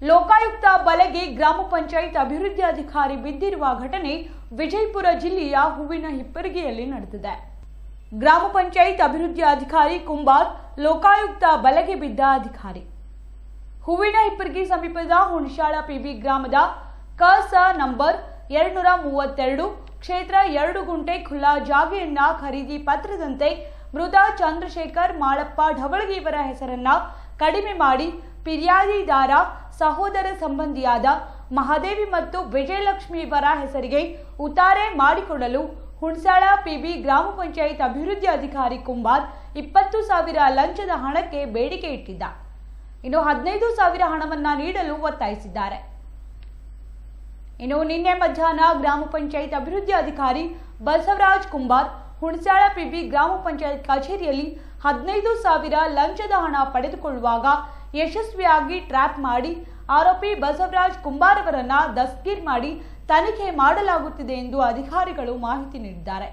ಲೋಕಾಯುಕ್ತ ಬಲೆಗೆ ಗ್ರಾಮ ಪಂಚಾಯತ್ ಅಭಿವೃದ್ಧಿ ಅಧಿಕಾರಿ ಬಿದ್ದಿರುವ ಘಟನೆ ವಿಜಯಪುರ ಜಿಲ್ಲೆಯ ಹೂವಿನ ಹಿಪ್ಪರಿಗೆಯಲ್ಲಿ ನಡೆದಿದೆ. ಗ್ರಾಮ ಪಂಚಾಯತ್ ಅಭಿವೃದ್ಧಿ ಅಧಿಕಾರಿ ಕುಂಬಾರ್ ಲೋಕಾಯುಕ್ತ ಬಲೆಗೆ ಬಿದ್ದ ಅಧಿಕಾರಿ. ಹೂವಿನ ಹಿಪ್ಪರಿಗೆ ಸಮೀಪದ ಹುಣಸಾಳ ಪಿಬಿ ಗ್ರಾಮದ ಕಸ ನಂಬರ್ 232 ಕ್ಷೇತ್ರ 2 ಗುಂಟೆ ಖುಲ್ಲಾ ಜಾಗೆಯನ್ನ ಖರೀದಿ ಪತ್ರದಂತೆ ಮೃತ ಚಂದ್ರಶೇಖರ್ ಮಾಳಪ್ಪ ಢವಳಗಿ ಇವರ ಹೆಸರನ್ನ ಕಡಿಮೆ ಮಾಡಿ ಫಿರ್ಯಾದಿದಾರ ಸಹೋದರ ಸಂಬಂಧಿಯಾದ ಮಹಾದೇವಿ ಮತ್ತು ವಿಜಯಲಕ್ಷ್ಮಿ ಇವರ ಹೆಸರಿಗೆ ಉತ್ತಾರೆ ಮಾಡಿಕೊಡಲು ಹುಣಸಾಳ ಪಿಬಿ ಗ್ರಾಮ ಪಂಚಾಯತ್ ಅಭಿವೃದ್ಧಿ ಅಧಿಕಾರಿ ಕುಂಬಾರ್ 20,000 ಲಂಚದ ಹಣಕ್ಕೆ ಬೇಡಿಕೆ ಇಟ್ಟಿದ್ದ. ಇನ್ನು 15,000 ಹಣವನ್ನ ನೀಡಲು ಒತ್ತಾಯಿಸಿದ್ದಾರೆ. ಇನ್ನು ನಿನ್ನೆ ಮಧ್ಯಾಹ್ನ ಗ್ರಾಮ ಪಂಚಾಯತ್ ಅಭಿವೃದ್ಧಿ ಅಧಿಕಾರಿ ಬಸವರಾಜ್ ಕುಂಬಾರ್ ಹುಣಸಾಳ ಪಿಬಿ ಗ್ರಾಮ ಪಂಚಾಯತ್ ಕಚೇರಿಯಲ್ಲಿ 15,000 ಲಂಚದ ಹಣ ಪಡೆದುಕೊಳ್ಳುವಾಗ ಯಶಸ್ವಿಯಾಗಿ ಟ್ರ್ಯಾಪ್ ಮಾಡಿ ಆರೋಪಿ ಬಸವರಾಜ್ ಕುಂಬಾರ್ ಅವರನ್ನ ದಸ್ತಗೀರ್ ಮಾಡಿ ತನಿಖೆ ಮಾಡಲಾಗುತ್ತಿದೆ ಎಂದು ಅಧಿಕಾರಿಗಳು ಮಾಹಿತಿ ನೀಡಿದ್ದಾರೆ.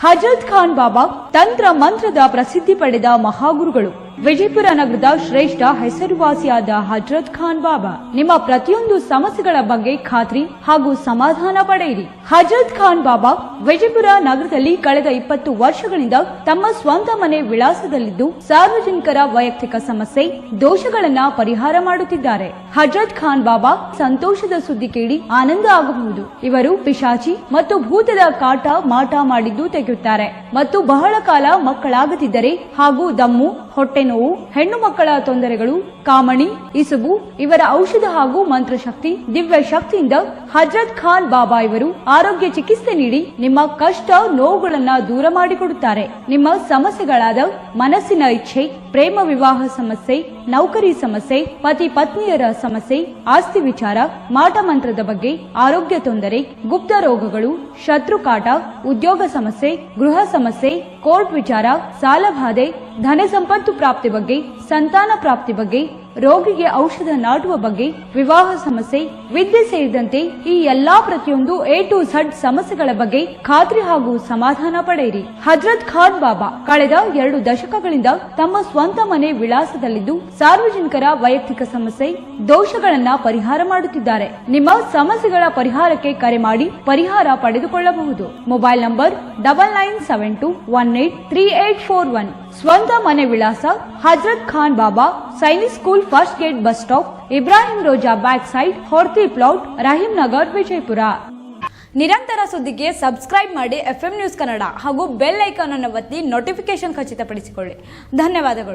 ಹಜರತ್ ಖಾನ್ ಬಾಬಾ ತಂತ್ರ ಮಂತ್ರದ ಪ್ರಸಿದ್ಧಿ ಪಡೆದ ಮಹಾಗುರುಗಳು. ವಿಜಯಪುರ ನಗರದ ಶ್ರೇಷ್ಠ ಹೆಸರುವಾಸಿಯಾದ ಹಜರತ್ ಖಾನ್ ಬಾಬಾ ನಿಮ್ಮ ಪ್ರತಿಯೊಂದು ಸಮಸ್ಯೆಗಳ ಬಗ್ಗೆ ಖಾತ್ರಿ ಹಾಗೂ ಸಮಾಧಾನ ಪಡೆಯಿರಿ. ಹಜರತ್ ಖಾನ್ ಬಾಬಾ ವಿಜಯಪುರ ನಗರದಲ್ಲಿ ಕಳೆದ 20 ವರ್ಷಗಳಿಂದ ತಮ್ಮ ಸ್ವಂತ ಮನೆ ವಿಳಾಸದಲ್ಲಿದ್ದು ಸಾರ್ವಜನಿಕರ ವೈಯಕ್ತಿಕ ಸಮಸ್ಯೆ ದೋಷಗಳನ್ನ ಪರಿಹಾರ ಮಾಡುತ್ತಿದ್ದಾರೆ. ಹಜರತ್ ಖಾನ್ ಬಾಬಾ ಸಂತೋಷದ ಸುದ್ದಿ ಕೇಳಿ ಆನಂದ ಆಗಬಹುದು. ಇವರು ಪಿಶಾಚಿ ಮತ್ತು ಭೂತದ ಕಾಟ ಮಾಟ ಮಾಡಿದ್ದು ತೆಗೆಯುತ್ತಾರೆ ಮತ್ತು ಬಹಳ ಕಾಲ ಮಕ್ಕಳಾಗದಿದ್ದರೆ ಹಾಗೂ ದಮ್ಮು, ಹೊಟ್ಟೆ ನೋವು, ಹೆಣ್ಣು ಮಕ್ಕಳ ತೊಂದರೆಗಳು, ಕಾಮಣಿ, ಇಸುಬು ಇವರ ಔಷಧ ಹಾಗೂ ಮಂತ್ರಶಕ್ತಿ ದಿವ್ಯ ಶಕ್ತಿಯಿಂದ ಹಜರತ್ ಖಾನ್ ಬಾಬಾ ಇವರು ಆರೋಗ್ಯ ಚಿಕಿತ್ಸೆ ನೀಡಿ ನಿಮ್ಮ ಕಷ್ಟ ನೋವುಗಳನ್ನ ದೂರ ಮಾಡಿಕೊಡುತ್ತಾರೆ. ನಿಮ್ಮ ಸಮಸ್ಯೆಗಳಾದ ಮನಸ್ಸಿನ ಇಚ್ಛೆ, ಪ್ರೇಮ ವಿವಾಹ ಸಮಸ್ಯೆ, ನೌಕರಿ ಸಮಸ್ಯೆ, ಪತಿ ಪತ್ನಿಯರ ಸಮಸ್ಯೆ, ಆಸ್ತಿ ವಿಚಾರ, ಮಾಟ ಮಂತ್ರದ ಬಗ್ಗೆ, ಆರೋಗ್ಯ ತೊಂದರೆ, ಗುಪ್ತ ರೋಗಗಳು, ಶತ್ರುಕಾಟ, ಉದ್ಯೋಗ ಸಮಸ್ಯೆ, ಗೃಹ ಸಮಸ್ಯೆ, ಕೋರ್ಟ್ ವಿಚಾರ, ಸಾಲಬಾಧೆ, ಧನ ಸಂಪತ್ತು ಪ್ರಾಪ್ತಿ ಬಗ್ಗೆ, ಸಂತಾನ ಪ್ರಾಪ್ತಿ ಬಗ್ಗೆ, ರೋಗಿಗೆ ಔಷಧ ನಾಟುವ ಬಗ್ಗೆ, ವಿವಾಹ ಸಮಸ್ಯೆ, ವಿದ್ಯೆ ಸೇರಿದಂತೆ ಈ ಎಲ್ಲಾ ಪ್ರತಿಯೊಂದು A to Z ಸಮಸ್ಯೆಗಳ ಬಗ್ಗೆ ಖಾತ್ರಿ ಹಾಗೂ ಸಮಾಧಾನ ಪಡೆಯಿರಿ. ಹಜರತ್ ಖಾನ್ ಬಾಬಾ ಕಳೆದ 2 ದಶಕಗಳಿಂದ ತಮ್ಮ ಸ್ವಂತ ಮನೆ ವಿಳಾಸದಲ್ಲಿದ್ದು ಸಾರ್ವಜನಿಕರ ವೈಯಕ್ತಿಕ ಸಮಸ್ಯೆ ದೋಷಗಳನ್ನ ಪರಿಹಾರ ಮಾಡುತ್ತಿದ್ದಾರೆ. ನಿಮ್ಮ ಸಮಸ್ಯೆಗಳ ಪರಿಹಾರಕ್ಕೆ ಕರೆ ಮಾಡಿ ಪರಿಹಾರ ಪಡೆದುಕೊಳ್ಳಬಹುದು. Mobile number 9972183841. ಸ್ವಂತ ಮನೆ ವಿಳಾಸ Hazrat Khan Baba Sainik school first gate bus stop, Ibrahim Roza back side, Horti plot, Rahim Nagar, Vijayapura. ನಿರಂತರ ಸುದ್ದಿಗೆ ಸಬ್ಸ್ಕ್ರೈಬ್ ಮಾಡಿ FM ನ್ಯೂಸ್ ಕನ್ನಡ ಹಾಗೂ ಬೆಲ್ ಐಕಾನ್ ಅನ್ನು ಒತ್ತಿ ನೋಟಿಫಿಕೇಶನ್ ಖಚಿತಪಡಿಸಿಕೊಳ್ಳಿ. ಧನ್ಯವಾದಗಳು.